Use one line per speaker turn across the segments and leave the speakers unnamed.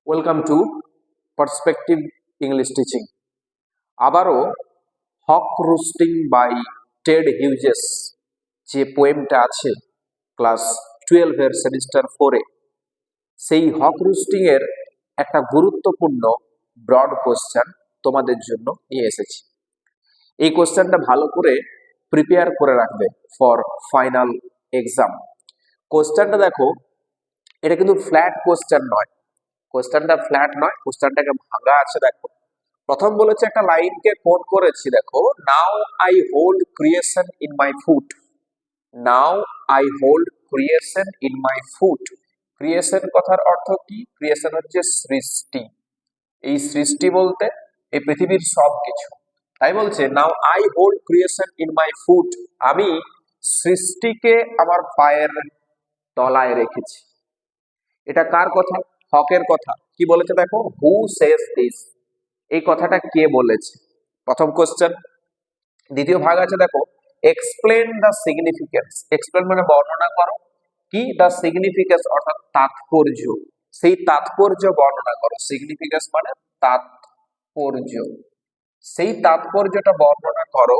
Welcome to perspective English teaching. আবারও হক রুস্টিং by Ted Hughes যে পোয়েমটা আছে ক্লাস 12-এর সেমিস্টার 4-এ, সেই হক রুস্টিং এর একটা গুরুত্বপূর্ণ ব্রড কোশ্চেন তোমাদের জন্য নিয়ে এসেছি। এই কোশ্চেনটা ভালো করে প্রিপেয়ার করে রাখবে ফর ফাইনাল এক্সাম। কোশ্চেনটা দেখো, এটা কিন্তু ফ্ল্যাট কোশ্চেন নয়, কোশ্চেনটা ফ্ল্যাট নয়, কোশ্চেনটাকে ভাঙা আছে। দেখো, প্রথম বলেছে একটা লাইনকে কোট করেছি, দেখো, নাও I hold creation in my foot. Now I hold creation in my foot. Creation কথার অর্থ কি? ক্রিয়েশন হচ্ছে সৃষ্টি। এই সৃষ্টি বলতে এই পৃথিবীর সব কিছু। তাই বলছে নাও I hold creation in my foot, আমি সৃষ্টিকে আমার পায়ের তলায় রেখেছি। এটা কার কথা? হকের কথা। কি বলেছে দেখো, হু সেজ দিস, এই কথাটা কে বলেছে? প্রথম কোশ্চেন। দ্বিতীয় ভাগ আছে দেখো, এক্সপ্লেন দ্য সিগনিফিকেন্স। এক্সপ্লেন মানে বর্ণনা করো। কি? দ্য সিগনিফিকেন্স অর্থাৎ তাৎপর্য, সেই তাৎপর্য বর্ণনা করো। সিগনিফিকেন্স মানে তাৎপর্য, সেই তাৎপর্যটা বর্ণনা করো।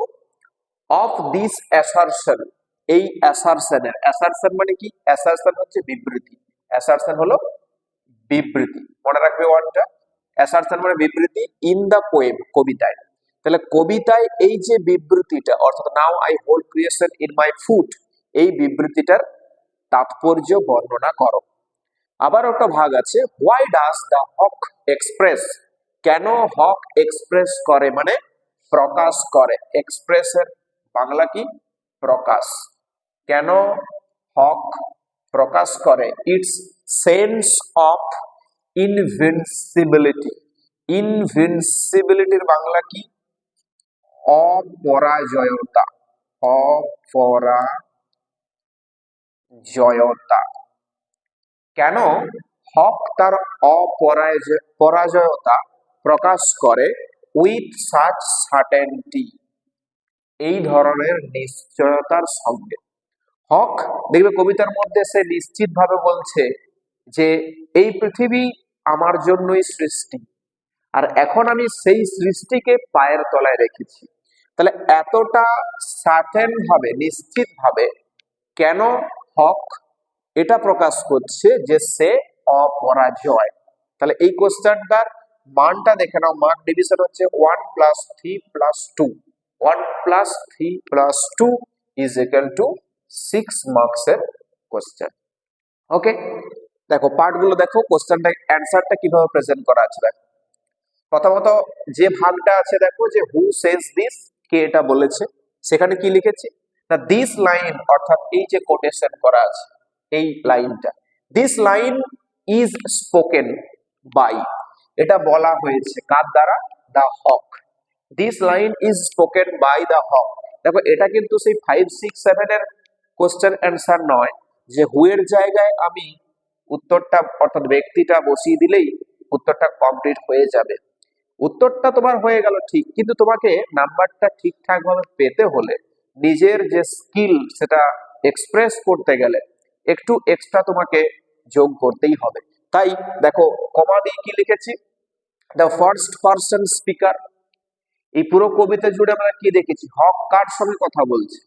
অফ দিস অ্যাসারশন, এই অ্যাসারশনের, অ্যাসারশন মানে কি? অ্যাসারশন হচ্ছে বিবৃতি, অ্যাসারশন হলো বিবৃতি। মনে রাখবে ওয়ার্ডটা, অ্যাসারশন মানে বিবৃতি। ইন দা পোয়েম, কবিতায়। তাহলে কবিতায় এই যে বিবৃতিটা, অর্থাৎ now I hold creation in my foot, এই বিবৃতিটার তাৎপর্য বর্ণনা করো। আবার একটা ভাগ আছে, why does the hawk express, কেন হক এক্সপ্রেস করে মানে প্রকাশ করে। এক্সপ্রেসের বাংলা কি? প্রকাশ। কেন হক প্রকাশ করে ইটস সেন্স অফ ইনভিনসিবিলিটি। ইনভিনসিবিলিটির বাংলা কি? অপরাজয়তা। অপরাজয়তা। কেন হক তার অপরাজয়তা প্রকাশ করে উইথ সাচ সার্টেনটি, এই ধরনের নিশ্চয়তার সঙ্গে। হক দেখবে কবিতার মধ্যে সে নিশ্চিত ভাবে বলছে যে এই পৃথিবী আমার জন্যই সৃষ্টি, আর এখন আমি সেই সৃষ্টিকে পায়ের তলায় রেখেছি। তাহলে এতটা সার্টেন ভাবে, নিশ্চিত ভাবে কেন হক এটা প্রকাশ করছে যে সে অপরাজয়। তাহলে এই কোশ্চেনটার মানটা দেখে নাও। মান ডিভিশন হচ্ছে 1 + 3 + 2। 1 + 3 + 2 = 6 মার্কসের কোশ্চেন। ওকে, দেখো পার্টগুলো দেখো, কোশ্চেনটা অ্যান্সারটা কিভাবে প্রেজেন্ট করা আছে দেখো। প্রথমত যে ভাগটা আছে দেখো, যে হু সেজ দিস, কে এটা বলেছে, সেখানে কি লিখেছি না, দিস লাইন, অর্থাৎ এই যে কোটেশন করা আছে এই লাইনটা, this line is spoken by, এটা বলা হয়েছে কার দ্বারা? The hawk. This line is spoken by the hawk. দেখো এটা কিন্তু সেই 5, 6, 7 এর কোশ্চেন অ্যান্সার নয়, যে হু এর জায়গায় আমি উত্তরটা অর্থাৎ ব্যক্তিটা বসিয়ে দিলেই উত্তরটা কমপ্লিট হয়ে যাবে। উত্তরটা তোমার হয়ে গেল ঠিক, কিন্তু তোমাকে নাম্বারটা ঠিকঠাক ভাবে পেতে হলে নিজের যে স্কিল সেটা এক্সপ্রেস করতে গেলে একটু এক্সট্রা তোমাকে যোগ করতেই হবে। তাই দেখো কমা দিয়ে কি লিখেছি, দ্য ফার্স্ট পারসন স্পিকার। এই পুরো কবিতা জুড়ে আমরা কি দেখেছি? হক কার সঙ্গে কথা বলছে?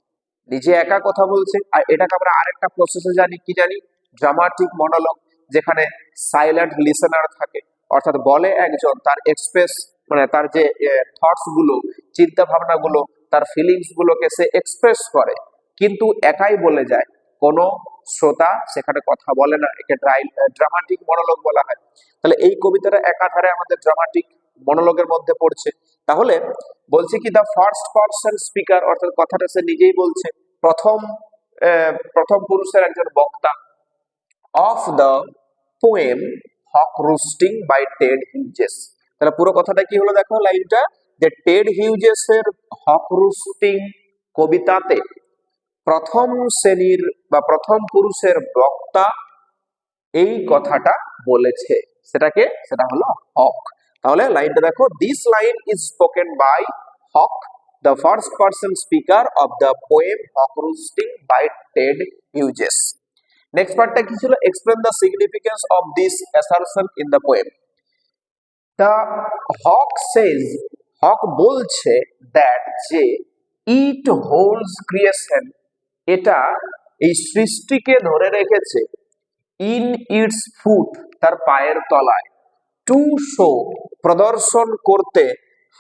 নিজে একা কথা বলছে। আর এটাকে আমরা আরেকটা প্রসেসে জানি, কি জানি? ড্রামাটিক মনোলগ, যেখানে সাইলেন্ট লিসেনার থাকে, অর্থাৎ বলে একজন, তার এক্সপ্রেস মানে তার যে থটস গুলো, চিন্তা ভাবনা গুলো, তার ফিলিংস গুলোকে সে এক্সপ্রেস করে, কিন্তু একাই বলে যায়, কোনো শ্রোতা সেখানে কথা বলে না। একে ড্রামাটিক মনোলগ বলা হয়। তাহলে এই কবিতাটা একাধারে আমাদের ড্রামাটিক মনোলগের মধ্যে পড়ছে। তাহলে বলছে কি, দ্য ফার্স্ট পারসন স্পিকার, অর্থাৎ কথাটা সে নিজেই বলছে, প্রথম পুরুষের একজন বক্তা। Of the poem Haque রুস্টিং by Ted Hughes. তাহলে পুরো কথাটা কি হলো দেখো লাইনটা, যে টেড হিউজেস এর হক রুস্টিং কবিতাতে প্রথম শ্রেণীর বা প্রথম পুরুষের বক্তা এই কথাটা বলেছে। সেটা হলো হক। তাহলে লাইনটা দেখো, this line is spoken by hawk, the first person speaker of the poem Haque রুস্টিং by Ted Hughes. Next পার্টটা কি ছিল? Explain the significance of this assertion in the poem. The hawk says, hawk বলছে that যে ইট holds creation, এটা এই সৃষ্টিকে ধরে রেখেছে ইন ইটস ফুট, তার পায়ের তলায়, টু শো, প্রদর্শন করতে,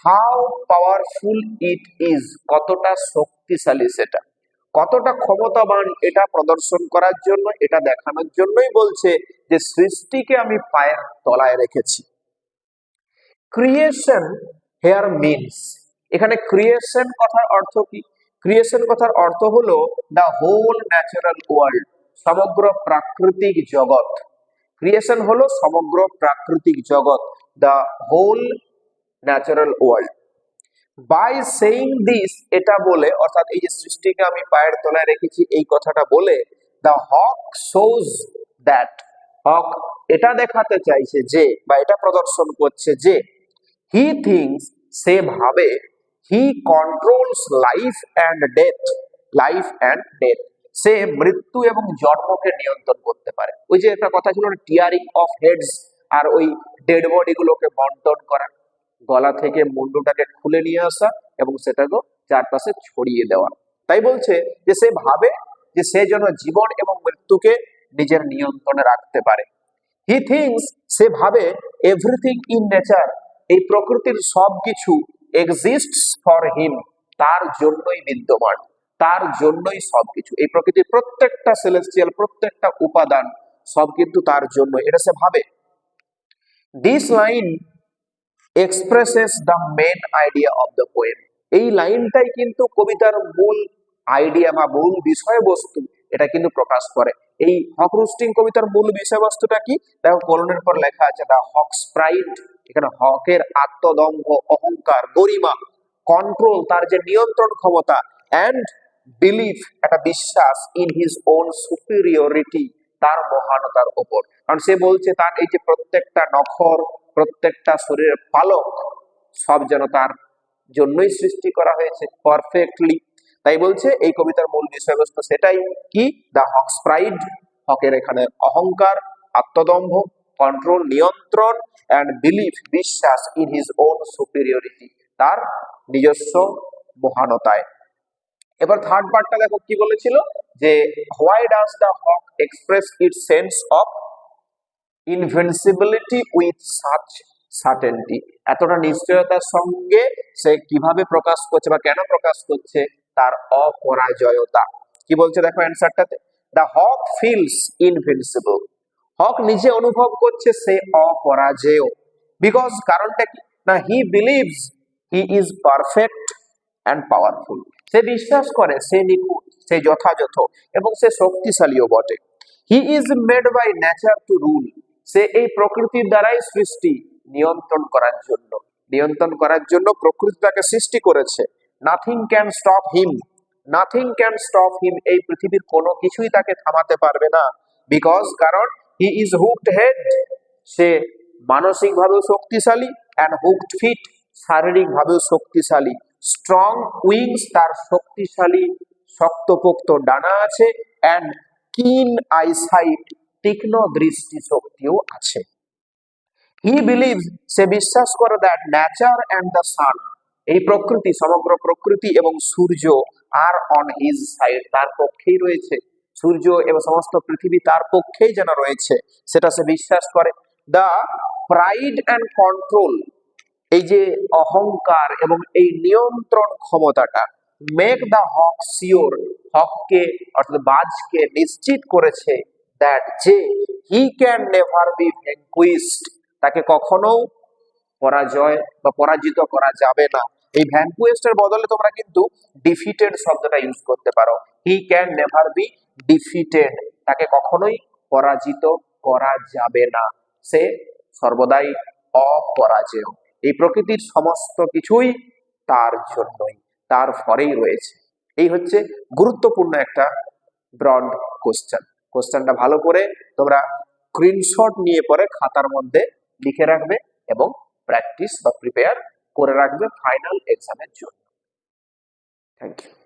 হাউ পাওয়ারফুল ইট ইজ, কতটা শক্তিশালী সেটা, কতটা ক্ষমতাবান এটা প্রদর্শন করার জন্য, এটা দেখানোর জন্যই বলছে যে সৃষ্টিকে আমি পায়ের তলায় রেখেছি। ক্রিয়েশন হেয়ার মিনস, এখানে ক্রিয়েশন কথার অর্থ কি? ক্রিয়েশন কথার অর্থ হলো দ্য হোল ন্যাচারাল ওয়ার্ল্ড, সমগ্র প্রাকৃতিক জগৎ। ক্রিয়েশন হলো সমগ্র প্রাকৃতিক জগৎ, the whole natural world. By saying this, এটা বলে, অর্থাৎ এই যে সৃষ্টিকে আমি পায়ের তলায় রেখেছি এই কথাটা বলে, দ্য হক শোজ দ্যাট, হক এটা দেখাতে চাইছে যে, বা এটা প্রদর্শন করছে যে, হি থিংস, সে ভাবে, he controls life and death, life and death, সে মৃত্যু এবং জন্মকে নিয়ন্ত্রণ করতে পারে। ওই যে একটা কথা ছিল না, টিয়ারিং অফ হেডস, আর ওই ডেড বডি গুলোকে বন্টন করা, গলা থেকে মুন্ডুটাকে খুলে নিয়ে আসা এবং সেটাকে চারপাশে ছড়িয়ে দেওয়া। তাই বলছে যে সে ভাবে যে সে যেন জীবন এবং মৃত্যুকে নিজের নিয়ন্ত্রণে রাখতে পারে। হি থিংস, সে ভাবে, এভরিথিং ইন নেচার, এই প্রকৃতির সবকিছু, এক্সিস্টস ফর হিম, তার জন্যই বিদ্যমান, তার জন্যই সবকিছু, এই প্রকৃতির প্রত্যেকটা সেলেস্টিয়াল, প্রত্যেকটা উপাদান সব কিন্তু তার জন্য, এটা সে ভাবে। This line expresses the main idea of the poem, এই লাইনটাই কিন্তু কবিতার মূল আইডিয়া বা মূল বিষয়বস্তু, এটা কিন্তু প্রকাশ করে। এই হক রুস্টিং কবিতার মূল বিষয়বস্তুটা কি? দেখো কলনের পর লেখা আছে দ্য হকস প্রাইড, এখানে হকের আত্মদম্ভ, অহংকার, গরিমা, কন্ট্রোল, তার যে নিয়ন্ত্রণ ক্ষমতা, অ্যান্ড বিলিফ, একটা বিশ্বাস, ইন হিজ ওন সুপিরিয়রিটি, তার মহানতার ওপর। কারণ সে বলছে তার এই যে প্রত্যেকটা নখর, প্রত্যেকটা শরীরের পালক, সব যেন তার জন্যই সৃষ্টি করা হয়েছে পারফেক্টলি। তাই বলছে এই কবিতার মূল বিষয়বস্তু সেটাই কি, দ্য হকস প্রাইড, হকের এখানে অহংকার, আত্মদম্ভ, কন্ট্রোল, নিয়ন্ত্রণ, অ্যান্ড বিলিফ, বিশ্বাস, ইন হিজ ওন সুপিরিয়রিটি, তার নিজস্ব মহানতায়। এবার থার্ড পার্টটা দেখো কি বলেছিল, যে why does the hawk express its sense of invincibility with such certainty, এতটা নিশ্চয়তার সঙ্গে সে কিভাবে প্রকাশ করছে বা কেন প্রকাশ করছে তার অপরাজয়তা। কি বলছে দেখো অ্যান্সারটাতে, the hawk feels invincible, hawk নিজে অনুভব করছে সে অপরাজেয়, বিকজ, কারণটা কি না, he believes he is perfect and powerful, সে বিশ্বাস করে সে নিখুঁত, সে যথাযথ এবং সে শক্তিশালীও বটে। He is made by nature to rule, সে এই প্রকৃতির দ্বারাই সৃষ্টি, নিয়ন্ত্রণ করার জন্য, নিয়ন্ত্রণ করার জন্য প্রকৃতি তাকে সৃষ্টি করেছে। Nothing can stop him, nothing can stop him, এই পৃথিবীর কোনো কিছুই তাকে থামাতে পারবে না। বিকজ, কারণ, হি ইজ হুকড হেড, সে মানসিক ভাবেও শক্তিশালী, অ্যান্ড হুকড ফিট, শারীরিক ভাবেও শক্তিশালী, স্ট্রং উইংস, তার শক্তিশালী শক্তপোক্ত ডানা আছে, অ্যান্ড কিন আইসাইট, তীক্ষ্ণ দৃষ্টি শক্তিও আছে। হি বিলিভস, সে বিশ্বাস করে, that nature and the sun, এই প্রকৃতি, সমগ্র প্রকৃতি এবং সূর্য, আর অন হিজ সাইড, তার পক্ষেই রয়েছে, সূর্য এবং সমস্ত পৃথিবী তার পক্ষেই যেন রয়েছে, সেটা সে বিশ্বাস করে। দ্য প্রাইড অ্যান্ড কন্ট্রোল, এই যে অহংকার এবং এই নিয়ন্ত্রণ ক্ষমতাটা, মেক দ্য হক শিওর, হককে অর্থাৎ বাজকে নিশ্চিত করেছে, দ্যাট যে, হি ক্যান নেভার বি ভ্যানকুইস্ট, তাকে কখনো পরাজয় বা পরাজিত করা যাবে না। এই ভ্যানকুইস্ট এর বদলে তোমরা কিন্তু ডিফিটেড শব্দটা ইউজ করতে পারো। He can never be defeated, তাকে কখনোই পরাজিত করা যাবে না, সে সর্বদাই অপরাজেয়। এই প্রকৃতির সমস্ত কিছুই তার জন্যই, তার ফরেই রয়েছে। এই হচ্ছে গুরুত্বপূর্ণ একটা ব্রড কোশ্চেন। কোশ্চেনটা ভালো করে তোমরা স্ক্রিনশট নিয়ে পরে খাতার মধ্যে লিখে রাখবে এবং প্র্যাকটিস বা প্রিপেয়ার করে রাখবে ফাইনাল এক্সামের জন্য। Thank you.